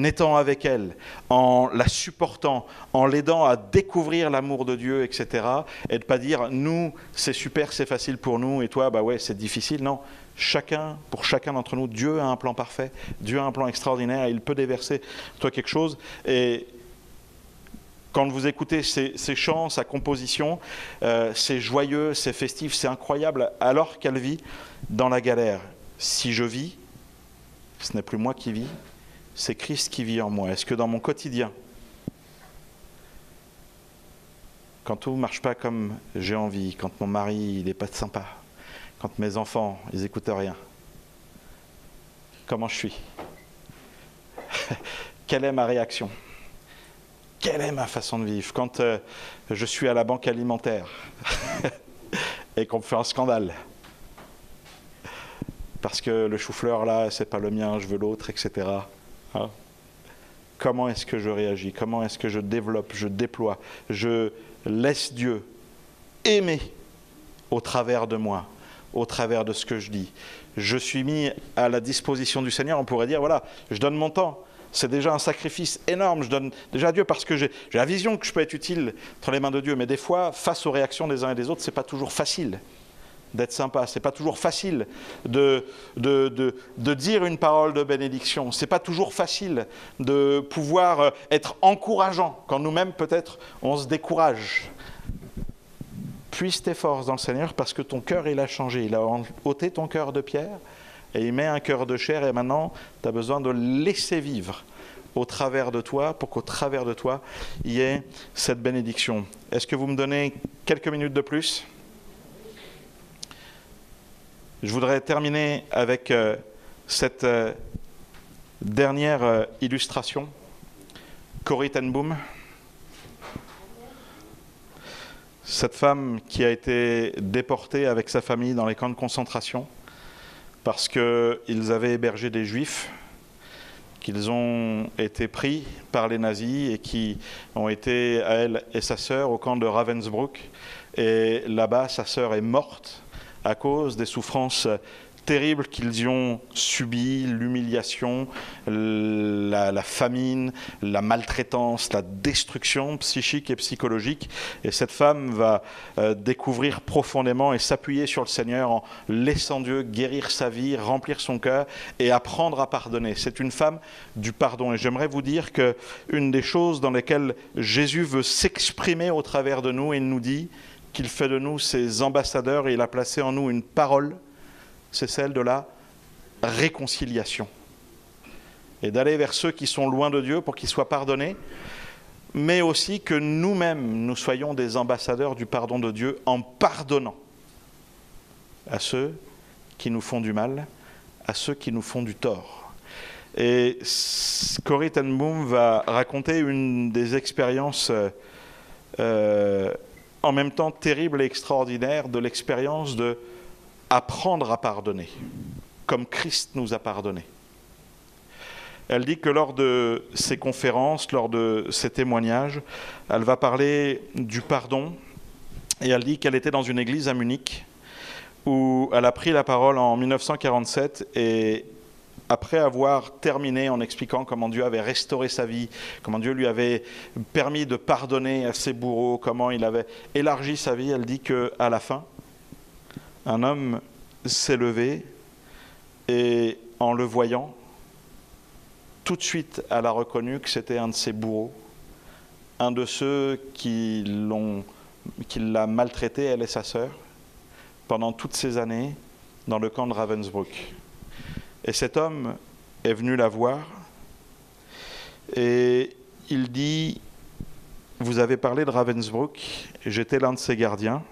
étant avec elle, en la supportant, en l'aidant à découvrir l'amour de Dieu, etc. Et de ne pas dire, nous, c'est super, c'est facile pour nous, et toi, bah ouais, c'est difficile. Non, pour chacun d'entre nous, Dieu a un plan parfait, Dieu a un plan extraordinaire, et il peut déverser toi quelque chose. Et quand vous écoutez ces chants, sa composition, c'est joyeux, c'est festif, c'est incroyable, alors qu'elle vit dans la galère. Si je vis, ce n'est plus moi qui vis, c'est Christ qui vit en moi. Est-ce que dans mon quotidien, quand tout ne marche pas comme j'ai envie, quand mon mari il n'est pas sympa, quand mes enfants ils n'écoutent rien, comment je suis? Quelle est ma réaction? Quelle est ma façon de vivre? Quand je suis à la banque alimentaire et qu'on me fait un scandale, parce que le chou-fleur là, c'est pas le mien, je veux l'autre, etc. Hein? Comment est-ce que je réagis? Comment est-ce que je développe, je déploie, je laisse Dieu aimer au travers de moi, au travers de ce que je dis? Je suis mis à la disposition du Seigneur. On pourrait dire, voilà, je donne mon temps. C'est déjà un sacrifice énorme. Je donne déjà à Dieu parce que j'ai la vision que je peux être utile entre les mains de Dieu. Mais des fois, face aux réactions des uns et des autres, c'est pas toujours facile d'être sympa, c'est pas toujours facile de dire une parole de bénédiction, c'est pas toujours facile de pouvoir être encourageant quand nous-mêmes peut-être on se décourage. puise tes forces dans le Seigneur parce que ton cœur, il a changé. Il a ôté ton cœur de pierre et il met un cœur de chair et maintenant, tu as besoin de le laisser vivre au travers de toi pour qu'au travers de toi, il y ait cette bénédiction. Est-ce que vous me donnez quelques minutes de plus ? Je voudrais terminer avec cette dernière illustration. Corrie ten Boom. Cette femme qui a été déportée avec sa famille dans les camps de concentration parce qu'ils avaient hébergé des Juifs, qu'ils ont été pris par les nazis et qui ont été, à elle et sa sœur, au camp de Ravensbrück. Et là-bas, sa sœur est morte à cause des souffrances terribles qu'ils y ont subies, l'humiliation, la famine, la maltraitance, la destruction psychique et psychologique. Et cette femme va découvrir profondément et s'appuyer sur le Seigneur en laissant Dieu guérir sa vie, remplir son cœur et apprendre à pardonner. C'est une femme du pardon. Et j'aimerais vous dire qu'une des choses dans lesquelles Jésus veut s'exprimer au travers de nous, il nous dit qu'il fait de nous ses ambassadeurs et il a placé en nous une parole, c'est celle de la réconciliation. Et d'aller vers ceux qui sont loin de Dieu pour qu'ils soient pardonnés, mais aussi que nous-mêmes, nous soyons des ambassadeurs du pardon de Dieu en pardonnant à ceux qui nous font du mal, à ceux qui nous font du tort. Et Corrie ten Boom va raconter une des expériences en même temps terrible et extraordinaire de l'expérience de apprendre à pardonner, comme Christ nous a pardonné. Elle dit que lors de ses conférences, lors de ses témoignages, elle va parler du pardon et elle dit qu'elle était dans une église à Munich où elle a pris la parole en 1947 et après avoir terminé en expliquant comment Dieu avait restauré sa vie, comment Dieu lui avait permis de pardonner à ses bourreaux, comment il avait élargi sa vie, elle dit qu'à la fin, un homme s'est levé et en le voyant, tout de suite elle a reconnu que c'était un de ses bourreaux, un de ceux qui l'a maltraité, elle et sa sœur, pendant toutes ces années dans le camp de Ravensbrück. Et cet homme est venu la voir et il dit « Vous avez parlé de Ravensbrück, j'étais l'un de ses gardiens. »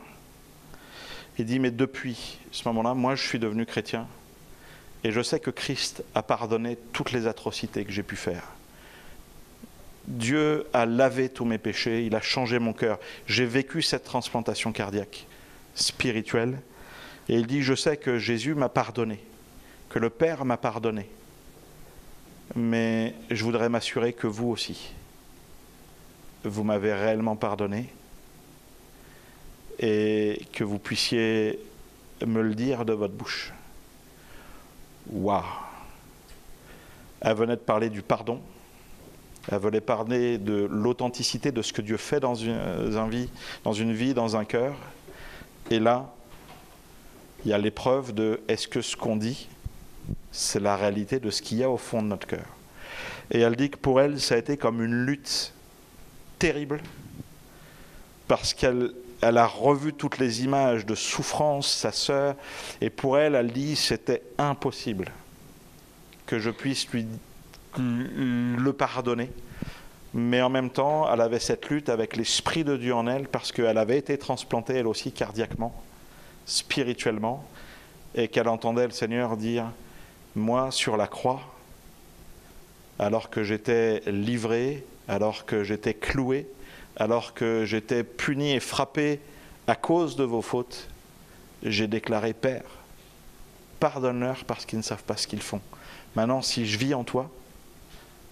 Il dit « Mais depuis ce moment-là, moi je suis devenu chrétien et je sais que Christ a pardonné toutes les atrocités que j'ai pu faire. Dieu a lavé tous mes péchés, il a changé mon cœur. J'ai vécu cette transplantation cardiaque spirituelle. » Et il dit « Je sais que Jésus m'a pardonné, que le Père m'a pardonné. Mais je voudrais m'assurer que vous aussi, vous m'avez réellement pardonné et que vous puissiez me le dire de votre bouche. » Waouh! Elle venait de parler du pardon. Elle venait parler de l'authenticité de ce que Dieu fait dans une vie, dans un cœur. Et là, il y a l'épreuve de est-ce que ce qu'on dit, c'est la réalité de ce qu'il y a au fond de notre cœur. Et elle dit que pour elle, ça a été comme une lutte terrible, parce qu'elle a revu toutes les images de souffrance, sa sœur, et pour elle, elle dit, c'était impossible que je puisse le pardonner. Mais en même temps, elle avait cette lutte avec l'Esprit de Dieu en elle, parce qu'elle avait été transplantée, elle aussi, cardiaquement, spirituellement, et qu'elle entendait le Seigneur dire « Moi, sur la croix, alors que j'étais livré, alors que j'étais cloué, alors que j'étais puni et frappé à cause de vos fautes, j'ai déclaré, Père, pardonne-leur parce qu'ils ne savent pas ce qu'ils font. Maintenant, si je vis en toi,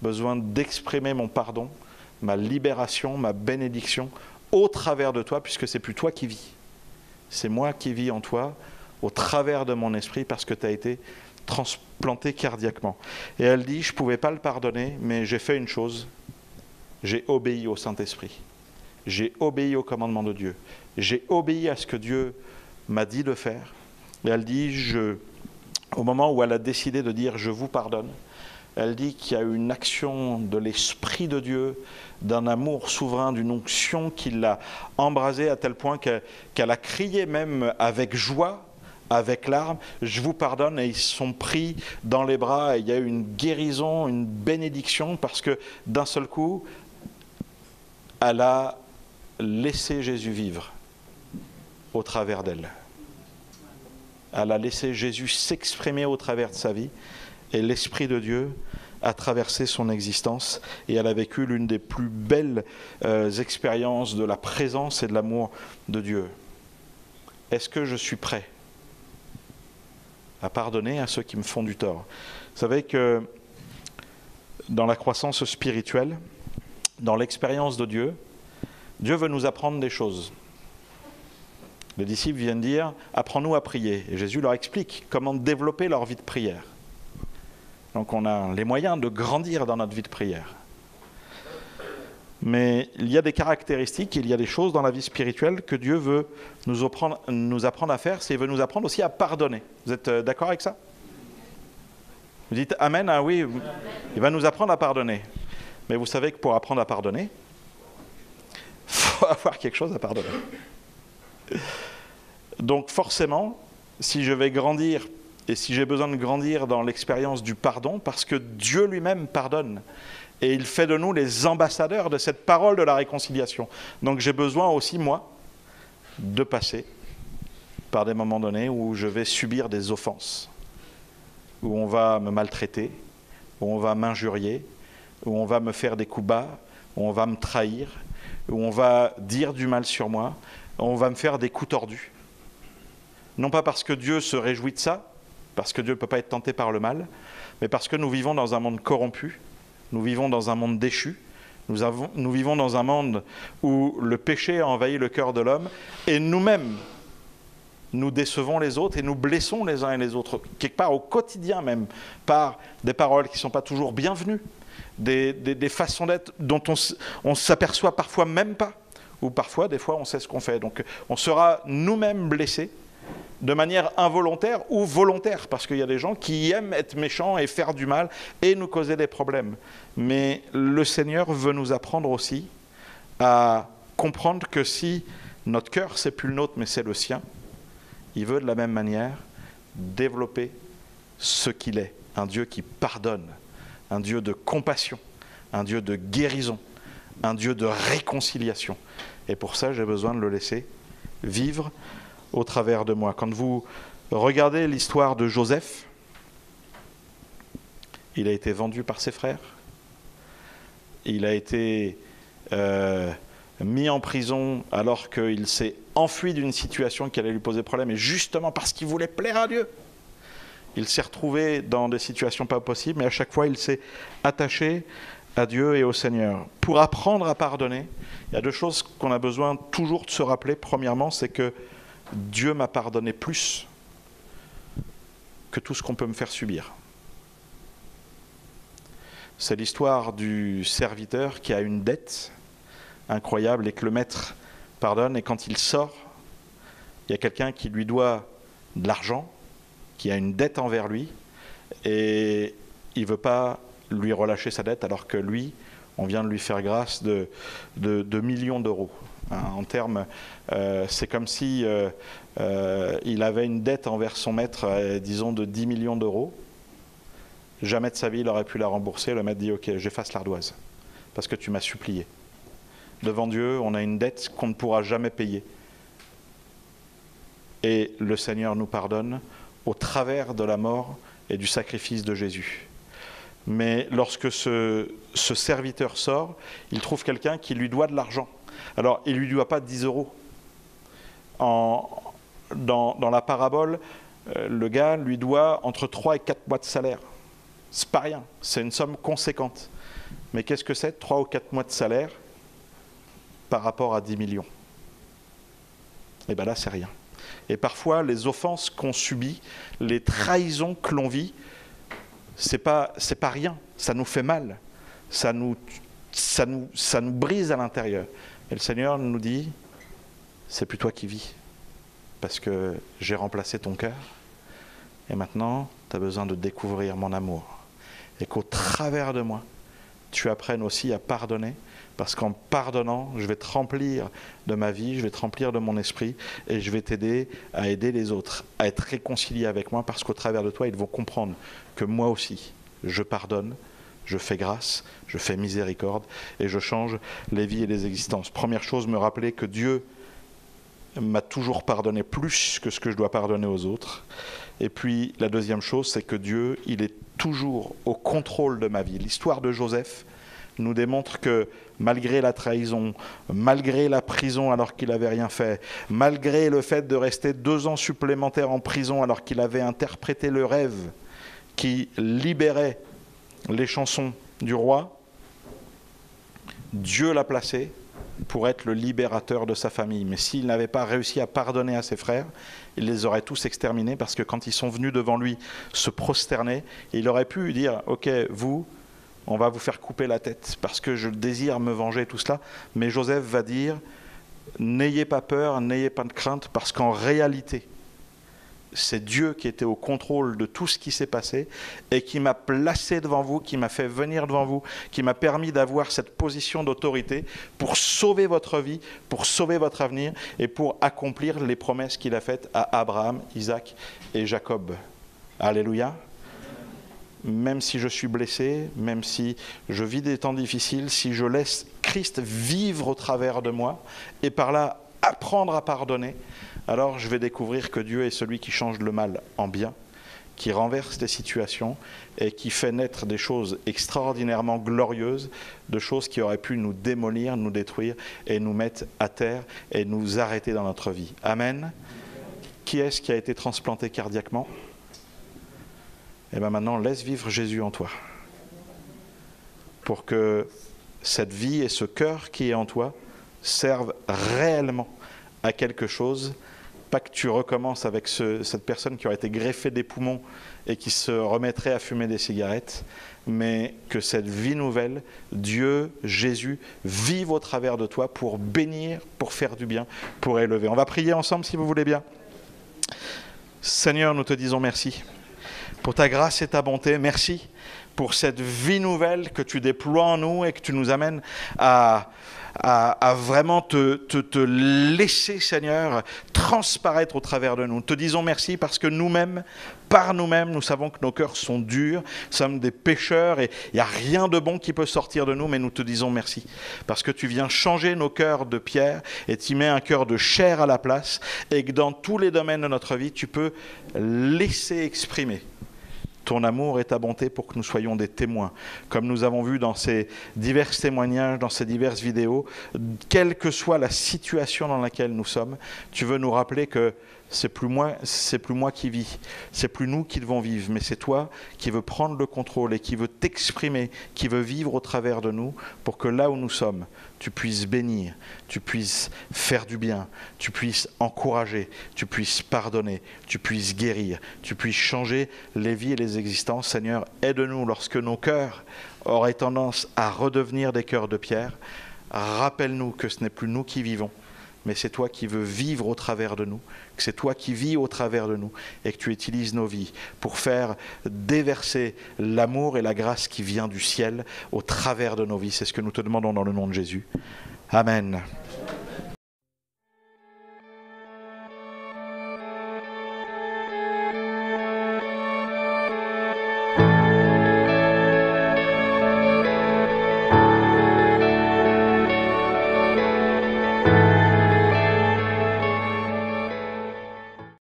besoin d'exprimer mon pardon, ma libération, ma bénédiction, au travers de toi, puisque c'est plus toi qui vis. C'est moi qui vis en toi, au travers de mon esprit, parce que tu as été transplanté cardiaquement. Et elle dit, je ne pouvais pas le pardonner, mais j'ai fait une chose, j'ai obéi au Saint-Esprit. J'ai obéi au commandement de Dieu. J'ai obéi à ce que Dieu m'a dit de faire. Et elle dit, au moment où elle a décidé de dire « je vous pardonne », elle dit qu'il y a une action de l'Esprit de Dieu, d'un amour souverain, d'une onction qui l'a embrasée à tel point qu'elle a crié même avec joie, avec larmes, je vous pardonne, et ils se sont pris dans les bras, et il y a eu une guérison, une bénédiction, parce que d'un seul coup, elle a laissé Jésus vivre au travers d'elle. Elle a laissé Jésus s'exprimer au travers de sa vie, et l'Esprit de Dieu a traversé son existence, et elle a vécu l'une des plus belles expériences de la présence et de l'amour de Dieu. Est-ce que je suis prêt à pardonner à ceux qui me font du tort? Vous savez que dans la croissance spirituelle, dans l'expérience de Dieu, Dieu veut nous apprendre des choses. Les disciples viennent dire « Apprends-nous à prier ». Et Jésus leur explique comment développer leur vie de prière. Donc on a les moyens de grandir dans notre vie de prière. Mais il y a des caractéristiques, il y a des choses dans la vie spirituelle que Dieu veut nous apprendre à faire, c'est qu'il veut nous apprendre aussi à pardonner. Vous êtes d'accord avec ça? Vous dites Amen, ah oui, il va nous apprendre à pardonner. Mais vous savez que pour apprendre à pardonner, il faut avoir quelque chose à pardonner. Donc forcément, si je vais grandir, et si j'ai besoin de grandir dans l'expérience du pardon, parce que Dieu lui-même pardonne, et il fait de nous les ambassadeurs de cette parole de la réconciliation. Donc j'ai besoin aussi, moi, de passer par des moments donnés où je vais subir des offenses, où on va me maltraiter, où on va m'injurier, où on va me faire des coups bas, où on va me trahir, où on va dire du mal sur moi, où on va me faire des coups tordus. Non pas parce que Dieu se réjouit de ça, parce que Dieu ne peut pas être tenté par le mal, mais parce que nous vivons dans un monde corrompu, nous vivons dans un monde déchu, nous vivons dans un monde où le péché a envahi le cœur de l'homme, et nous-mêmes, nous décevons les autres et nous blessons les uns et les autres, quelque part au quotidien même, par des paroles qui ne sont pas toujours bienvenues, des façons d'être dont on ne s'aperçoit parfois même pas, ou parfois, des fois, on sait ce qu'on fait. Donc on sera nous-mêmes blessés, de manière involontaire ou volontaire, parce qu'il y a des gens qui aiment être méchants et faire du mal et nous causer des problèmes. Mais le Seigneur veut nous apprendre aussi à comprendre que si notre cœur, c'est plus le nôtre, mais c'est le sien, il veut de la même manière développer ce qu'il est, un Dieu qui pardonne, un Dieu de compassion, un Dieu de guérison, un Dieu de réconciliation. Et pour ça, j'ai besoin de le laisser vivre au travers de moi. Quand vous regardez l'histoire de Joseph, il a été vendu par ses frères, il a été mis en prison alors qu'il s'est enfui d'une situation qui allait lui poser problème, et justement parce qu'il voulait plaire à Dieu, il s'est retrouvé dans des situations pas possibles, mais à chaque fois il s'est attaché à Dieu et au Seigneur. Pour apprendre à pardonner, il y a deux choses qu'on a besoin toujours de se rappeler. Premièrement, c'est que Dieu m'a pardonné plus que tout ce qu'on peut me faire subir. C'est l'histoire du serviteur qui a une dette incroyable et que le maître pardonne, et quand il sort, il y a quelqu'un qui lui doit de l'argent, qui a une dette envers lui, et il ne veut pas lui relâcher sa dette, alors que lui, on vient de lui faire grâce de millions d'euros. En termes, c'est comme si il avait une dette envers son maître, disons, de 10 millions d'euros. Jamais de sa vie il aurait pu la rembourser. Le maître dit « Ok, j'efface l'ardoise, parce que tu m'as supplié. » Devant Dieu, on a une dette qu'on ne pourra jamais payer. Et le Seigneur nous pardonne au travers de la mort et du sacrifice de Jésus. Mais lorsque ce serviteur sort, il trouve quelqu'un qui lui doit de l'argent. Alors, il ne lui doit pas 10 euros. Dans la parabole, le gars lui doit entre 3 et 4 mois de salaire. C'est pas rien, c'est une somme conséquente. Mais qu'est-ce que c'est, 3 ou 4 mois de salaire par rapport à 10 millions? Et bien là, c'est rien. Et parfois, les offenses qu'on subit, les trahisons que l'on vit, c'est pas rien, ça nous fait mal, ça nous brise à l'intérieur. Et le Seigneur nous dit, c'est plus toi qui vis, parce que j'ai remplacé ton cœur, et maintenant, tu as besoin de découvrir mon amour. et qu'au travers de moi, tu apprennes aussi à pardonner, parce qu'en pardonnant, je vais te remplir de ma vie, je vais te remplir de mon esprit, et je vais t'aider à aider les autres, à être réconciliés avec moi, parce qu'au travers de toi, ils vont comprendre que moi aussi, je pardonne, je fais grâce, je fais miséricorde, et je change les vies et les existences. Première chose, me rappeler que Dieu m'a toujours pardonné plus que ce que je dois pardonner aux autres. Et puis, la deuxième chose, c'est que Dieu, il est toujours au contrôle de ma vie. L'histoire de Joseph nous démontre que malgré la trahison, malgré la prison alors qu'il n'avait rien fait, malgré le fait de rester 2 ans supplémentaires en prison alors qu'il avait interprété le rêve qui libérait les chansons du roi, Dieu l'a placé pour être le libérateur de sa famille. Mais s'il n'avait pas réussi à pardonner à ses frères, il les aurait tous exterminés, parce que quand ils sont venus devant lui se prosterner, il aurait pu dire « Ok, vous, on va vous faire couper la tête, parce que je désire me venger, tout cela. » Mais Joseph va dire « N'ayez pas peur, n'ayez pas de crainte, parce qu'en réalité, c'est Dieu qui était au contrôle de tout ce qui s'est passé et qui m'a placé devant vous, qui m'a fait venir devant vous, qui m'a permis d'avoir cette position d'autorité pour sauver votre vie, pour sauver votre avenir et pour accomplir les promesses qu'il a faites à Abraham, Isaac et Jacob. » Alléluia. Même si je suis blessé, même si je vis des temps difficiles, si je laisse Christ vivre au travers de moi et par là apprendre à pardonner, alors je vais découvrir que Dieu est celui qui change le mal en bien, qui renverse des situations et qui fait naître des choses extraordinairement glorieuses, de choses qui auraient pu nous démolir, nous détruire et nous mettre à terre et nous arrêter dans notre vie. Amen. Qui est-ce qui a été transplanté cardiaquement? Et bien maintenant, laisse vivre Jésus en toi, pour que cette vie et ce cœur qui est en toi servent réellement à quelque chose. Pas que tu recommences avec cette personne qui aurait été greffée des poumons et qui se remettrait à fumer des cigarettes, mais que cette vie nouvelle, Dieu, Jésus, vive au travers de toi pour bénir, pour faire du bien, pour élever. On va prier ensemble si vous voulez bien. Seigneur, nous te disons merci pour ta grâce et ta bonté. Merci pour cette vie nouvelle que tu déploies en nous et que tu nous amènes à vraiment te laisser, Seigneur, transparaître au travers de nous. Te disons merci parce que nous-mêmes, par nous-mêmes, nous savons que nos cœurs sont durs, nous sommes des pécheurs et il n'y a rien de bon qui peut sortir de nous, mais nous te disons merci parce que tu viens changer nos cœurs de pierre et tu mets un cœur de chair à la place et que dans tous les domaines de notre vie, tu peux laisser exprimer ton amour et ta bonté pour que nous soyons des témoins. Comme nous avons vu dans ces divers témoignages, dans ces diverses vidéos, quelle que soit la situation dans laquelle nous sommes, tu veux nous rappeler que c'est plus moi qui vis, c'est plus nous qui devons vivre, mais c'est toi qui veux prendre le contrôle et qui veux t'exprimer, qui veux vivre au travers de nous pour que là où nous sommes, tu puisses bénir, tu puisses faire du bien, tu puisses encourager, tu puisses pardonner, tu puisses guérir, tu puisses changer les vies et les existences. Seigneur, aide-nous lorsque nos cœurs auraient tendance à redevenir des cœurs de pierre. Rappelle-nous que ce n'est plus nous qui vivons, mais c'est toi qui veux vivre au travers de nous, que c'est toi qui vis au travers de nous et que tu utilises nos vies pour faire déverser l'amour et la grâce qui vient du ciel au travers de nos vies. C'est ce que nous te demandons dans le nom de Jésus. Amen.